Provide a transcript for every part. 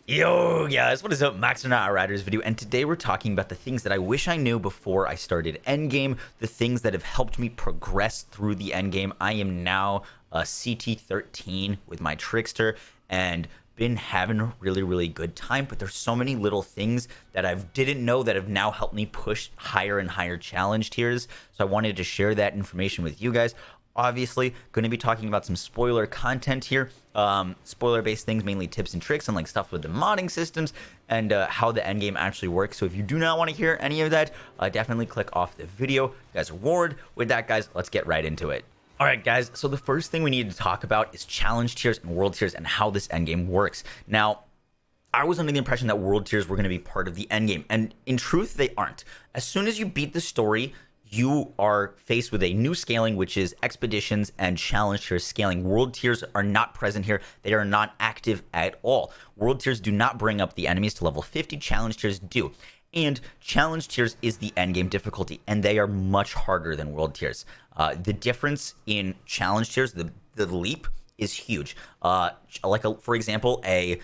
Yo guys, what is up? Max on Outriders video, and today we're talking about the things that I wish I knew before I started Endgame, the things that have helped me progress through the Endgame. I am now a CT13 with my Trickster and been having a really good time, but there's so many little things that I didn't know that have now helped me push higher and higher challenge tiers. So I wanted to share that information with you guys. Obviously, going to be talking about some spoiler content here, spoiler-based things, mainly tips and tricks and like stuff with the modding systems and how the end game actually works. So if you do not want to hear any of that, definitely click off the video. You guys are warned. With that, guys, let's get right into it. All right, guys, so the first thing we need to talk about is challenge tiers and world tiers and how this end game works. Now, I was under the impression that world tiers were going to be part of the end game, and in truth, they aren't. As soon as you beat the story, you are faced with a new scaling, which is expeditions and challenge tier scaling. World tiers are not present here. They are not active at all. World tiers do not bring up the enemies to level 50. Challenge tiers do. And challenge tiers is the end game difficulty, and they are much harder than world tiers. The difference in challenge tiers, the leap is huge. For example, a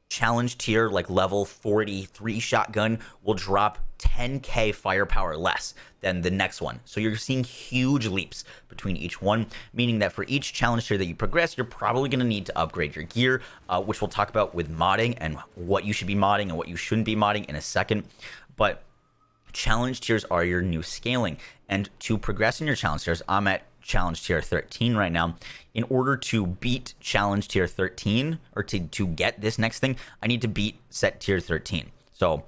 challenge tier like level 43 shotgun will drop 10k firepower less than the next one. So you're seeing huge leaps between each one, meaning that for each challenge tier that you progress, you're probably going to need to upgrade your gear, which we'll talk about with modding and what you should be modding and what you shouldn't be modding in a second. But challenge tiers are your new scaling, and to progress in your challenge tiers, I'm at challenge tier 13 right now. In order to beat challenge tier 13, or to get this next thing, I need to beat set tier 13. So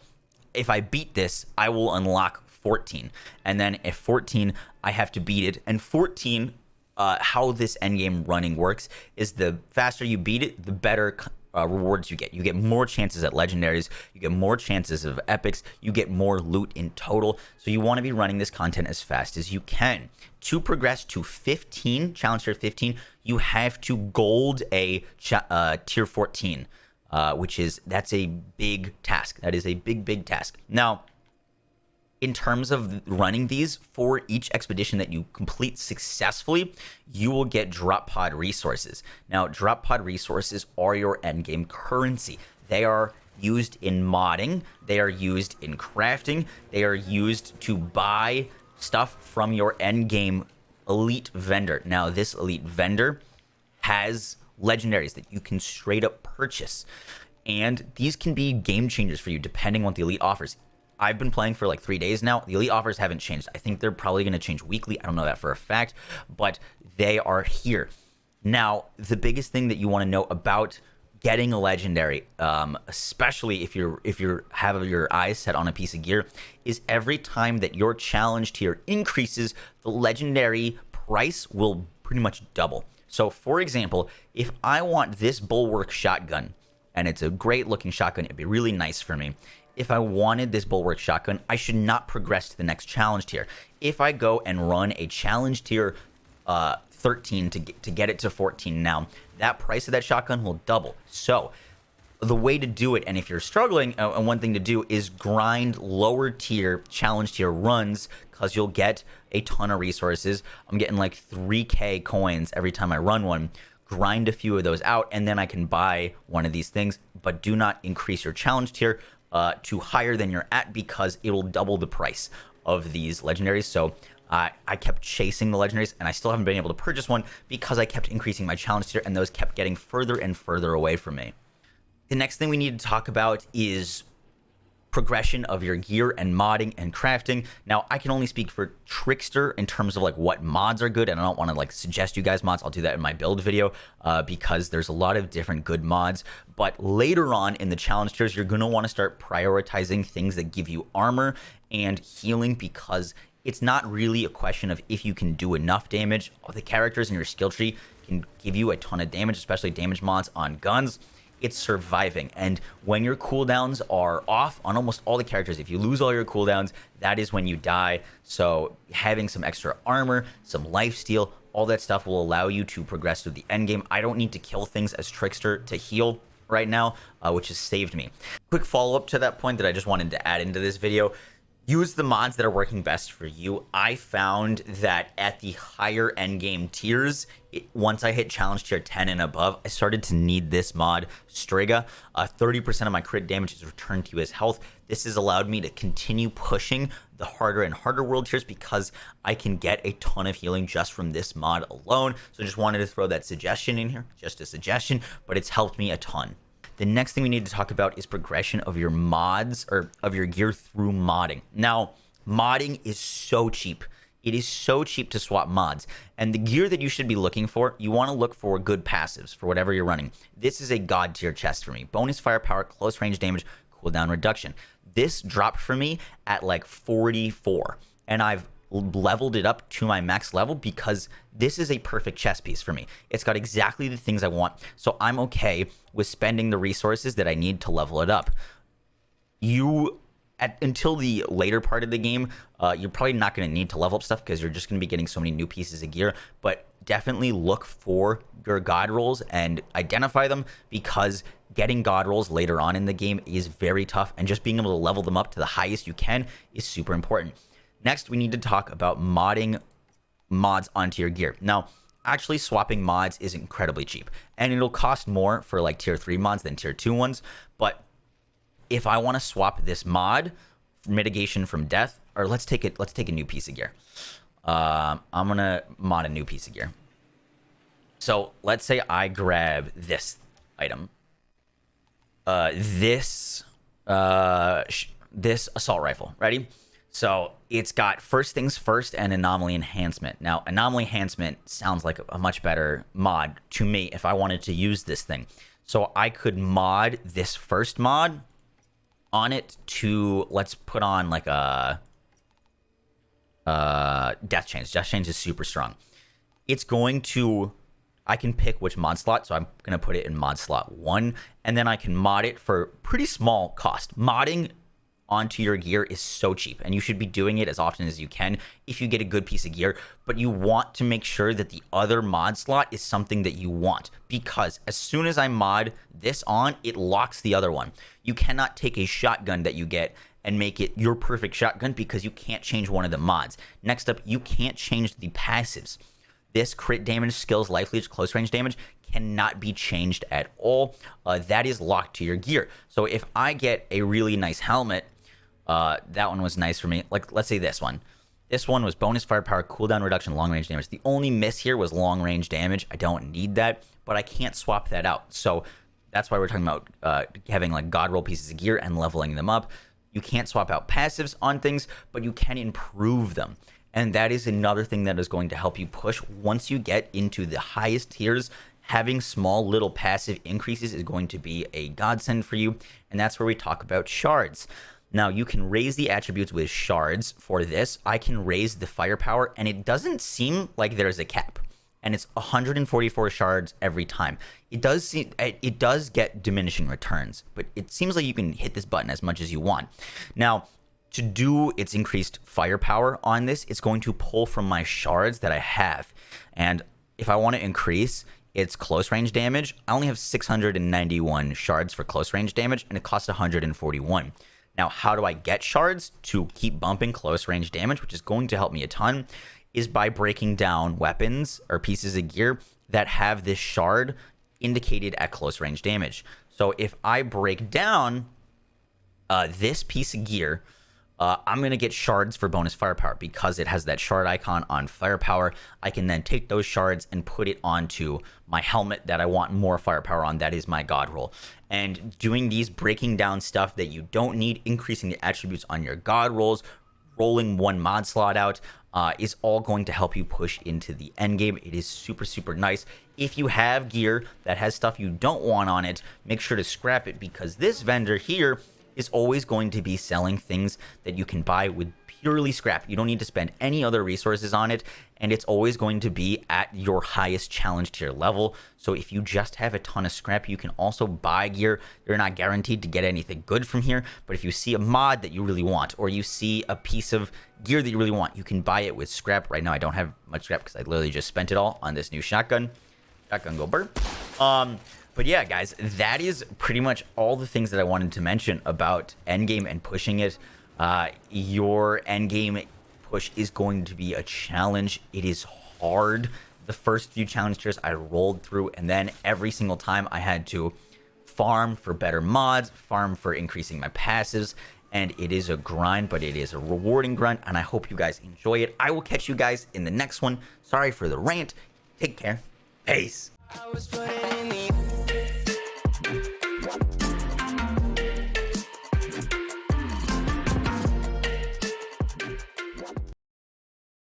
if I beat this, I will unlock 14, and then at 14 I have to beat it. And 14, how this endgame running works is the faster you beat it, the better rewards you get. You get more chances at legendaries, you get more chances of epics, you get more loot in total. So you want to be running this content as fast as you can. To progress to 15, challenge tier 15, you have to gold a tier 14, that's a big task. That is a big task. Now, in terms of running these, for each expedition that you complete successfully, you will get drop pod resources. Now, drop pod resources are your endgame currency. They are used in modding, they are used in crafting, they are used to buy stuff from your endgame elite vendor. Now, this elite vendor has legendaries that you can straight up purchase, and these can be game changers for you depending on what the elite offers. I've been playing for like 3 days now. The elite offers haven't changed. I think they're probably going to change weekly. I don't know that for a fact, but they are here. Now, the biggest thing that you want to know about getting a legendary, especially if you have your eyes set on a piece of gear, is every time that your challenge tier increases, the legendary price will pretty much double. So, for example, if I want this bulwark shotgun, and it's a great looking shotgun, it'd be really nice for me. If I wanted this bulwark shotgun, I should not progress to the next challenge tier. If I go and run a challenge tier 13 to get it to 14 now, that price of that shotgun will double. So the way to do it, and if you're struggling, one thing to do is grind lower tier challenge tier runs, because you'll get a ton of resources. I'm getting like 3k coins every time I run one. Grind a few of those out, and then I can buy one of these things, but do not increase your challenge tier to higher than you're at, because it will double the price of these legendaries. So I kept chasing the legendaries, and I still haven't been able to purchase one because I kept increasing my challenge tier, and those kept getting further and further away from me. The next thing we need to talk about is progression of your gear and modding and crafting. Now, I can only speak for Trickster in terms of like what mods are good, and I don't want to like suggest you guys mods. I'll do that in my build video because there's a lot of different good mods. But later on in the challenge tiers, you're going to want to start prioritizing things that give you armor and healing, because it's not really a question of if you can do enough damage. The characters in your skill tree can give you a ton of damage, especially damage mods on guns. It's surviving, and when your cooldowns are off on almost all the characters, if you lose all your cooldowns, that is when you die. So having some extra armor, some lifesteal, all that stuff will allow you to progress through the end game. I don't need to kill things as Trickster to heal right now, which has saved me. Quick follow-up to that point that I just wanted to add into this video. use the mods that are working best for you. I found that at the higher endgame tiers, once I hit challenge tier 10 and above, I started to need this mod, Striga. 30% of my crit damage is returned to you as health. This has allowed me to continue pushing the harder and harder world tiers because I can get a ton of healing just from this mod alone. So I just wanted to throw that suggestion in here, just a suggestion, but it's helped me a ton. The next thing we need to talk about is progression of your mods or of your gear through modding. Now, modding is so cheap. It is so cheap to swap mods. And the gear that you should be looking for, you want to look for good passives for whatever you're running. This is a god tier chest for me. Bonus firepower, close range damage, cooldown reduction. This dropped for me at like 44. And I've leveled it up to my max level because this is a perfect chess piece for me. It's got exactly the things I want, so I'm okay with spending the resources that I need to level it up. Until the later part of the game, you're probably not going to need to level up stuff because you're just going to be getting so many new pieces of gear, but definitely look for your god rolls and identify them because getting god rolls later on in the game is very tough, and just being able to level them up to the highest you can is super important. Next, we need to talk about modding mods onto your gear. Now, actually swapping mods is incredibly cheap, and it'll cost more for like tier 3 mods than tier 2 ones. But if I want to swap this mod, mitigation from death, or let's take a new piece of gear. I'm gonna mod a new piece of gear. So let's say I grab this item, this assault rifle. Ready? So it's got first things first and anomaly enhancement. Now, anomaly enhancement sounds like a much better mod to me if I wanted to use this thing. So I could mod this first mod on it to, let's put on like a death chains. Death chains is super strong. It's going to, I can pick which mod slot, so I'm going to put it in mod slot 1, and then I can mod it for pretty small cost. Modding onto your gear is so cheap, and you should be doing it as often as you can if you get a good piece of gear, but you want to make sure that the other mod slot is something that you want, because as soon as I mod this on, it locks the other one. You cannot take a shotgun that you get and make it your perfect shotgun because you can't change one of the mods. Next up, you can't change the passives. This crit damage, skills, life leech, close range damage cannot be changed at all. That is locked to your gear. So if I get a really nice helmet, that one was nice for me. Like, let's say this one. This one was bonus firepower, cooldown reduction, long range damage. The only miss here was long range damage. I don't need that, but I can't swap that out. So that's why we're talking about having like god roll pieces of gear and leveling them up. You can't swap out passives on things, but you can improve them. And that is another thing that is going to help you push. Once you get into the highest tiers, having small little passive increases is going to be a godsend for you. And that's where we talk about shards. Now, you can raise the attributes with shards for this. I can raise the firepower, and it doesn't seem like there's a cap. And it's 144 shards every time. It does get diminishing returns, but it seems like you can hit this button as much as you want. Now, to do its increased firepower on this, it's going to pull from my shards that I have. And if I want to increase its close range damage, I only have 691 shards for close range damage, and it costs 141. Now, how do I get shards to keep bumping close range damage, which is going to help me a ton, is by breaking down weapons or pieces of gear that have this shard indicated at close range damage. So if I break down this piece of gear, I'm going to get shards for bonus firepower because it has that shard icon on firepower. I can then take those shards and put it onto my helmet that I want more firepower on. That is my god roll. And doing these, breaking down stuff that you don't need, increasing the attributes on your god rolls, rolling one mod slot out, is all going to help you push into the end game. It is super, super nice. If you have gear that has stuff you don't want on it, make sure to scrap it because this vendor here is always going to be selling things that you can buy with purely scrap. You don't need to spend any other resources on it, and it's always going to be at your highest challenge tier level. So if you just have a ton of scrap, you can also buy gear. You're not guaranteed to get anything good from here, but if you see a mod that you really want, or you see a piece of gear that you really want, you can buy it with scrap. Right now, I don't have much scrap because I literally just spent it all on this new shotgun. Shotgun go burr. But yeah, guys, that is pretty much all the things that I wanted to mention about Endgame and pushing it. Your endgame push is going to be a challenge. It is hard. The first few challenge tiers I rolled through, and then every single time I had to farm for better mods, farm for increasing my passives, and it is a grind, but it is a rewarding grind, and I hope you guys enjoy it. I will catch you guys in the next one. Sorry for the rant. Take care. Peace.